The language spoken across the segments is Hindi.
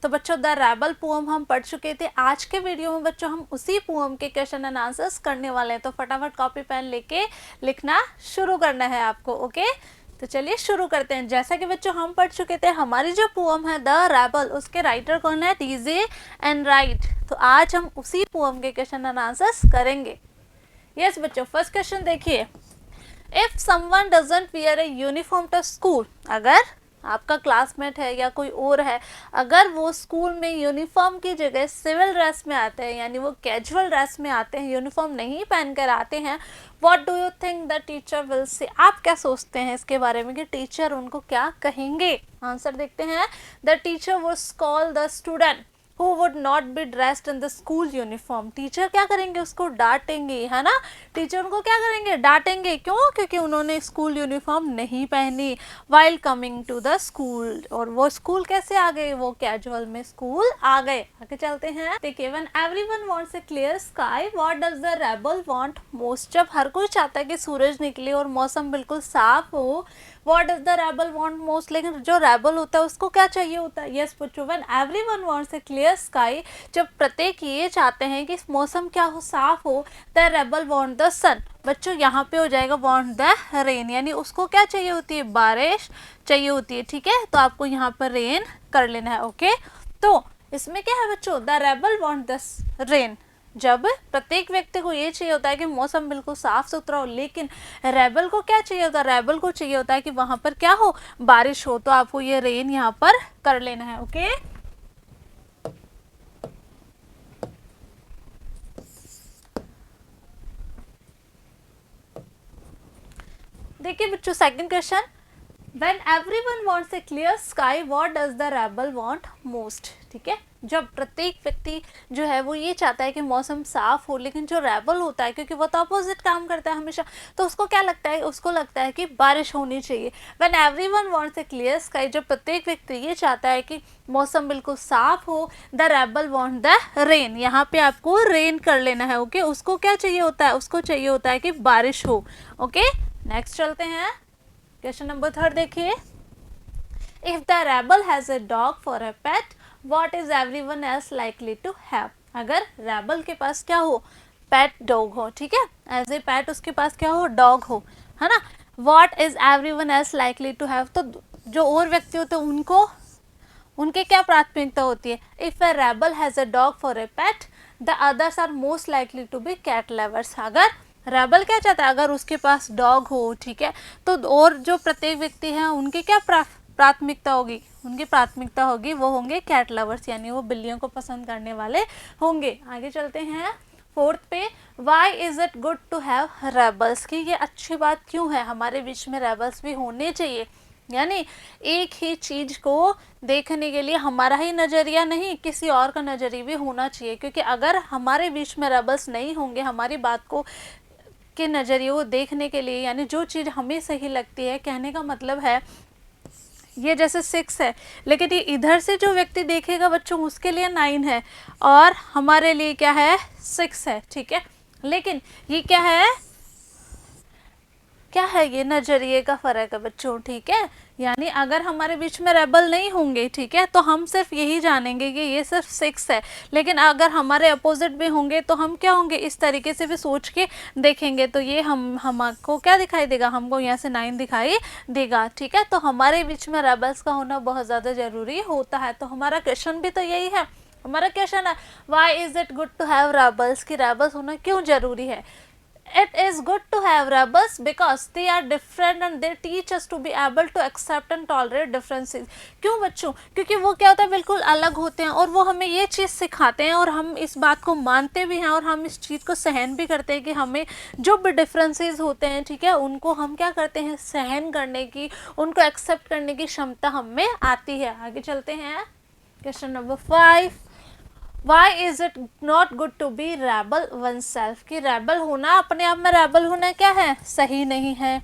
तो बच्चों द रेबल पोएम हम पढ़ चुके थे। आज के वीडियो में बच्चों हम उसी पोएम के क्वेश्चन एंड आंसर्स करने वाले हैं, तो फटाफट कॉपी पेन लेके लिखना शुरू करना है आपको। ओके, तो चलिए शुरू करते हैं। जैसा कि बच्चों हम पढ़ चुके थे, हमारी जो पोएम है द रेबल, उसके राइटर कौन है? डीजे एंड राइट। तो आज हम उसी पोएम के क्वेश्चन एंड आंसर्स करेंगे। यस बच्चों, फर्स्ट क्वेश्चन देखिए, if someone doesn't wear a uniform to school, अगर आपका क्लासमेट है या कोई और है, अगर वो स्कूल में यूनिफॉर्म की जगह सिविल ड्रेस में आते हैं, यानी वो कैजुअल ड्रेस में आते हैं, यूनिफॉर्म नहीं पहन कर आते हैं, what do you think the teacher will say? आप क्या सोचते हैं इसके बारे में कि टीचर उनको क्या कहेंगे? आंसर देखते हैं। The teacher would call the student who would not be dressed in the school uniform। Teacher क्या करेंगे? उसको डांटेंगे, है ना। टीचर उनको क्या करेंगे? डांटेंगे। क्यों? क्योंकि उन्होंने स्कूल यूनिफॉर्म नहीं पहनी while coming to the school। और वो स्कूल कैसे आ गए? वो कैजुअल में स्कूल आ गए। आगे चलते हैं। देखिए, when everyone wants a clear sky, what does the rebel want most? जब हर कोई चाहता है कि सूरज निकले और मौसम बिल्कुल साफ हो, What does the rebel want most? लेकिन जो रेबल होता है उसको क्या चाहिए होता है? यस बच्चों, when everyone wants a clear sky, जब प्रत्येक ये चाहते हैं कि मौसम क्या हो? साफ हो। the rebel want the sun। बच्चों यहाँ पे हो जाएगा want the rain, यानी उसको क्या चाहिए होती है? बारिश चाहिए होती है। ठीक है, तो आपको यहाँ पर रेन कर लेना है। ओके, तो इसमें क्या है बच्चों? The rebel want the rain। जब प्रत्येक व्यक्ति को ये चाहिए होता है कि मौसम बिल्कुल साफ सुथरा हो, लेकिन रेबल को क्या चाहिए होता है? रेबल को चाहिए होता है कि वहां पर क्या हो? बारिश हो। तो आपको ये रेन यहाँ पर कर लेना है। ओके, देखिए बच्चों, second question, When everyone wants a clear sky, what does the rebel want most? ठीक है, जब प्रत्येक व्यक्ति जो है वो ये चाहता है कि मौसम साफ हो, लेकिन जो रेबल होता है, क्योंकि वो तो अपोजिट काम करता है हमेशा, तो उसको क्या लगता है? उसको लगता है कि बारिश होनी चाहिए। When everyone wants a clear sky, जब प्रत्येक व्यक्ति ये चाहता है कि मौसम बिल्कुल साफ हो, the rebel want the rain। यहाँ पे आपको रेन कर लेना है। ओके, उसको क्या चाहिए होता है? उसको चाहिए होता है कि बारिश हो। ओके, नेक्स्ट चलते हैं। क्वेश्चन नंबर थर्ड देखिए, if the rebel has a dog for a pet, what is everyone else likely to have? अगर रेबल के पास क्या हो? पेट डॉग हो। ठीक है, एज ए पेट उसके पास क्या हो? डॉग हो, है ना। What is everyone else likely to have, तो जो और व्यक्ति होते हैं उनको, उनके क्या प्राथमिकता होती है? If a rebel has a dog for a pet, the others are most likely to be cat lovers. अगर रेबल क्या चाहता है? अगर उसके पास डॉग हो, ठीक है, तो और जो प्रत्येक व्यक्ति हैं उनकी क्या प्राथमिकता होगी? उनकी प्राथमिकता होगी, वो होंगे कैट लवर्स, यानी वो बिल्लियों को पसंद करने वाले होंगे। आगे चलते हैं फोर्थ पे, why is it good to have rebels, की ये अच्छी बात क्यों है? हमारे बीच में रेबल्स भी होने चाहिए, यानी एक ही चीज को देखने के लिए हमारा ही नजरिया नहीं, किसी और का नजरिया भी होना चाहिए। क्योंकि अगर हमारे बीच में रेबल्स नहीं होंगे, हमारी बात को के नज़रिए को देखने के लिए, यानी जो चीज़ हमें सही लगती है, कहने का मतलब है ये जैसे 6 है, लेकिन ये इधर से जो व्यक्ति देखेगा बच्चों उसके लिए 9 है और हमारे लिए क्या है? 6 है। ठीक है, लेकिन ये क्या है? क्या है? ये नजरिए का फर्क है बच्चों। ठीक है, यानी अगर हमारे बीच में रेबल नहीं होंगे, ठीक है, तो हम सिर्फ यही जानेंगे कि ये सिर्फ 6 है, लेकिन अगर हमारे अपोजिट भी होंगे तो हम क्या होंगे? इस तरीके से भी सोच के देखेंगे, तो ये हमको क्या दिखाई देगा? हमको यहाँ से 9 दिखाई देगा। ठीक है, तो हमारे बीच में रेबल्स का होना बहुत ज़्यादा ज़रूरी होता है। तो हमारा क्वेश्चन भी तो यही है। हमारा क्वेश्चन है, why is it good to have rebels, की रेबल्स होना क्यों ज़रूरी है? It is good to have rebels because they are different and they teach us to be able to accept and tolerate differences। क्यों बच्चों? क्योंकि वो क्या होता है? बिल्कुल अलग होते हैं और वो हमें ये चीज़ सिखाते हैं और हम इस बात को मानते भी हैं और हम इस चीज़ को सहन भी करते हैं कि हमें जो भी डिफरेंसेस होते हैं, ठीक है, उनको हम क्या करते हैं? सहन करने की, उनको एक्सेप्ट करने की क्षमता हमें आती है। आगे चलते हैं। Question number 5, Why is it not good to be rebel oneself? कि रेबल होना, अपने आप में रेबल होना क्या है? सही नहीं है।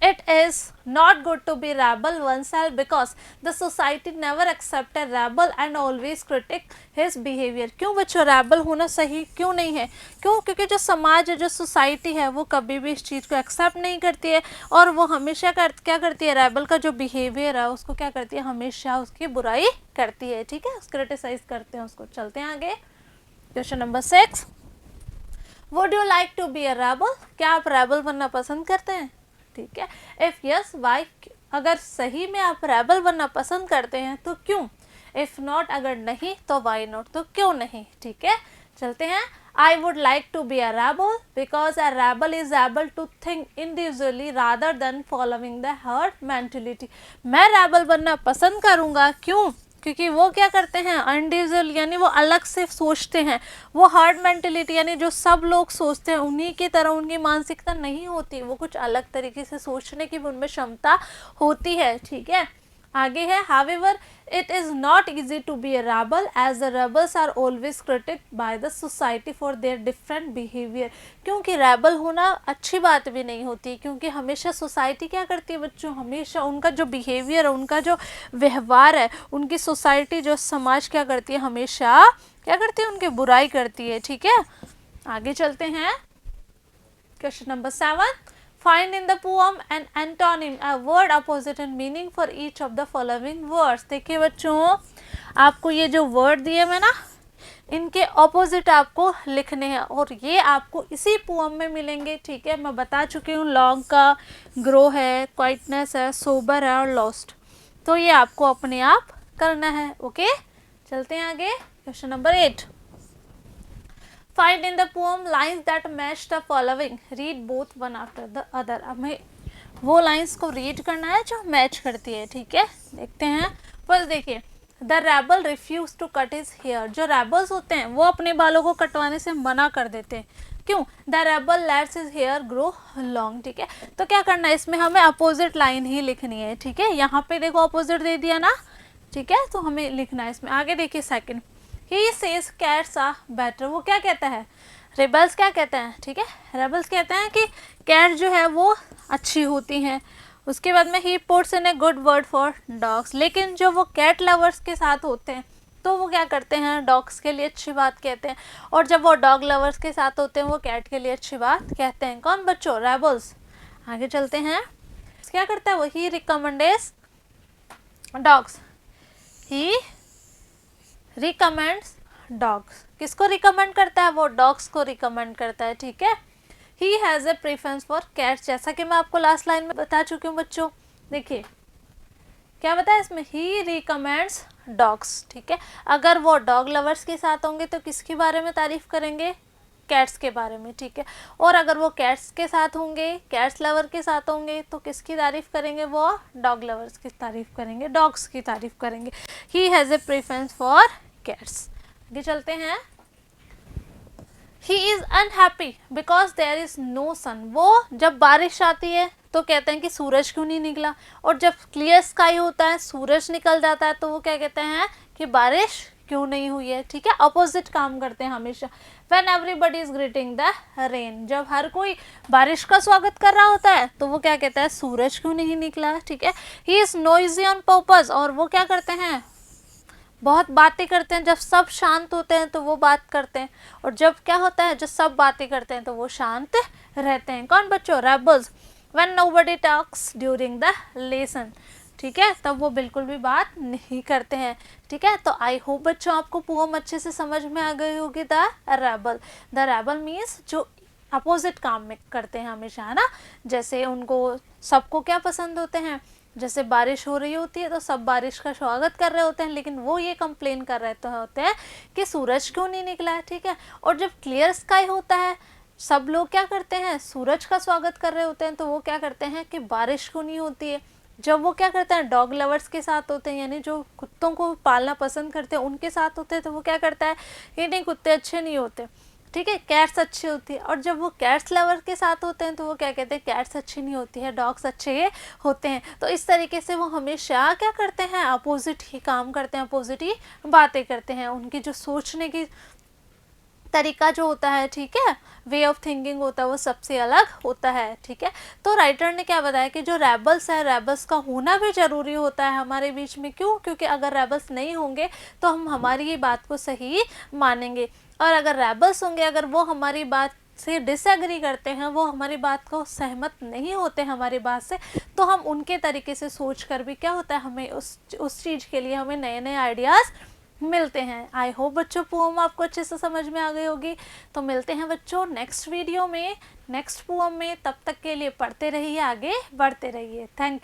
It is not good to be rebel oneself because the society never accept a rebel and always critic his behavior. क्यों बच्चों rebel होना सही क्यों नहीं है? क्यों? क्योंकि जो समाज है, जो सोसाइटी है, वो कभी भी इस चीज़ को एक्सेप्ट नहीं करती है और वो हमेशा क्या करती है, रेबल का जो बिहेवियर है उसको क्या करती है, हमेशा उसकी बुराई करती है, ठीक है, क्रिटिसाइज करते हैं उसको। चलते हैं आगे, question number 6, would you like to be a rebel? क्या आप रेबल बनना पसंद करते हैं? ठीक है, इफ यस वाई, अगर सही में आप रेबल बनना पसंद करते हैं तो क्यों? इफ नॉट, अगर नहीं तो वाई नॉट, तो क्यों नहीं, ठीक है। चलते हैं, I would like to be a rebel because a rebel is able to think individually rather than following the herd mentality. मैं rebel बनना पसंद करूँगा, क्यों? क्योंकि वो क्या करते हैं, इंडिविजुअल यानी वो अलग से सोचते हैं, वो हर्ड मेंटेलिटी यानी जो सब लोग सोचते हैं उन्हीं की तरह उनकी मानसिकता नहीं होती, वो कुछ अलग तरीके से सोचने की उनमें क्षमता होती है, ठीक है। आगे है, however it is not easy to be a rebel as the rebels are always critiqued by the society for their different behavior. क्योंकि रेबल होना अच्छी बात भी नहीं होती, क्योंकि हमेशा सोसाइटी क्या करती है बच्चों, हमेशा उनका जो बिहेवियर है, उनका जो व्यवहार है, उनकी सोसाइटी जो समाज क्या करती है, हमेशा क्या करती है, उनकी बुराई करती है, ठीक है। आगे चलते हैं, question number 7, find in the poem an antonym, a word opposite in meaning for each of the following words. देखिए बच्चों, आपको ये जो वर्ड दिए मैं ना, इनके ऑपोजिट आपको लिखने हैं और ये आपको इसी पोम में मिलेंगे, ठीक है। मैं बता चुकी हूँ, लॉन्ग का ग्रो है, क्वाइटनेस है, सोबर है और लॉस्ट, तो ये आपको अपने आप करना है, ओके। चलते हैं आगे, question number 8, find in the poem lines that match the following, read both one after the other. हमें वो लाइंस को रीड करना है जो मैच करती है, ठीक है। देखते हैं, फर्स्ट देखिए, the rebel refuse to cut his hair, जो रेबल्स होते हैं वो अपने बालों को कटवाने से मना कर देते हैं, क्यों? The rebel lets his hair grow long, ठीक है। तो क्या करना है, इसमें हमें अपोजिट लाइन ही लिखनी है, ठीक है। यहाँ पे देखो अपोजिट दे दिया ना, ठीक है, तो हमें लिखना है इसमें। आगे देखिए second, He says cats are better, वो क्या कहता है, रेबल्स क्या कहते हैं, ठीक है, रेबल्स कहते हैं कि कैट जो है वो अच्छी होती हैं। उसके बाद में he puts in a good word for dogs, लेकिन जो वो कैट लवर्स के साथ होते हैं तो वो क्या करते हैं, डॉग्स के लिए अच्छी बात कहते हैं, और जब वो डॉग लवर्स के साथ होते हैं वो कैट के लिए अच्छी बात कहते हैं। कौन बच्चों, रेबल्स। आगे चलते हैं, क्या करता है वो, ही रिकमेंड्स डॉग्स, ही रिकमेंड्स डॉग्स, किसको रिकमेंड करता है, वो डॉग्स को रिकमेंड करता है, ठीक है। ही has a preference for cats, जैसा कि मैं आपको लास्ट लाइन में बता चुकी हूँ बच्चों। देखिए क्या बताया इसमें, ही रिकमेंड्स डॉग्स, ठीक है। अगर वो डॉग लवर्स के साथ होंगे तो किसके बारे में तारीफ करेंगे, कैट्स के बारे में, ठीक है। और अगर वो कैट्स के साथ होंगे, कैट्स लवर के साथ होंगे तो किसकी तारीफ करेंगे, वो डॉग लवर्स की तारीफ करेंगे, डॉग्स की तारीफ करेंगे। He has a preference for cats. आगे चलते हैं, he is unhappy because there is no sun, वो जब बारिश आती है तो कहते हैं कि सूरज क्यों नहीं निकला, और जब क्लियर स्काई होता है, सूरज निकल जाता है, तो वो क्या कहते हैं कि बारिश क्यों नहीं हुई है, ठीक है। अपोजिट काम करते हैं हमेशा। When everybody is greeting the rain, जब हर कोई बारिश का स्वागत कर रहा होता है तो वो क्या कहता है, सूरज क्यों नहीं निकला, ठीक है। He is noisy on purpose, और वो क्या करते हैं, बहुत बातें करते हैं। जब सब शांत होते हैं तो वो बात करते हैं, और जब क्या होता है, जब सब बातें करते हैं तो वो शांत रहते हैं। कौन बच्चों, rebels. When nobody talks during the lesson, ठीक है, तब वो बिल्कुल भी बात नहीं करते हैं, ठीक है। तो आई होप बच्चों आपको पोम अच्छे से समझ में आ गई होगी। द रेबल मीन्स जो अपोजिट काम में करते हैं हमेशा, है ना। जैसे उनको सबको क्या पसंद होते हैं, जैसे बारिश हो रही होती है तो सब बारिश का स्वागत कर रहे होते हैं, लेकिन वो ये कंप्लेन कर रहे होते हैं कि सूरज क्यों नहीं निकला है, ठीक है। और जब क्लियर स्काई होता है सब लोग क्या करते हैं, सूरज का स्वागत कर रहे होते हैं, तो वो क्या करते हैं कि बारिश क्यों नहीं होती है। जब वो क्या करते हैं, डॉग लवर्स के साथ होते हैं, यानी जो कुत्तों को पालना पसंद करते हैं उनके साथ होते हैं, तो वो क्या करता है कि नहीं, कुत्ते अच्छे नहीं होते, ठीक है, कैट्स अच्छी होती है। और जब वो कैट्स लवर के साथ होते हैं तो वो क्या कहते हैं, कैट्स अच्छी नहीं होती है, डॉग्स अच्छे होते हैं। तो इस तरीके से वो हमेशा क्या करते हैं, अपोजिट ही काम करते हैं, अपोजिट ही बातें करते हैं। उनकी जो सोचने की तरीका जो होता है, ठीक है, वे ऑफ थिंकिंग होता है, वो सबसे अलग होता है, ठीक है। तो राइटर ने क्या बताया कि जो रेबल्स है, रेबल्स का होना भी ज़रूरी होता है हमारे बीच में। क्यों? क्योंकि अगर रेबल्स नहीं होंगे तो हम हमारी ही बात को सही मानेंगे, और अगर रेबल्स होंगे, अगर वो हमारी बात से डिसएग्री करते हैं, वो हमारी बात को सहमत नहीं होते हमारी बात से, तो हम उनके तरीके से सोच कर भी क्या होता है, हमें उस चीज़ के लिए हमें नए नए आइडियाज़ मिलते हैं। आई होप बच्चों पोम आपको अच्छे से समझ में आ गई होगी। तो मिलते हैं बच्चों नेक्स्ट वीडियो में, नेक्स्ट पोम में। तब तक के लिए पढ़ते रहिए, आगे बढ़ते रहिए। Thank you.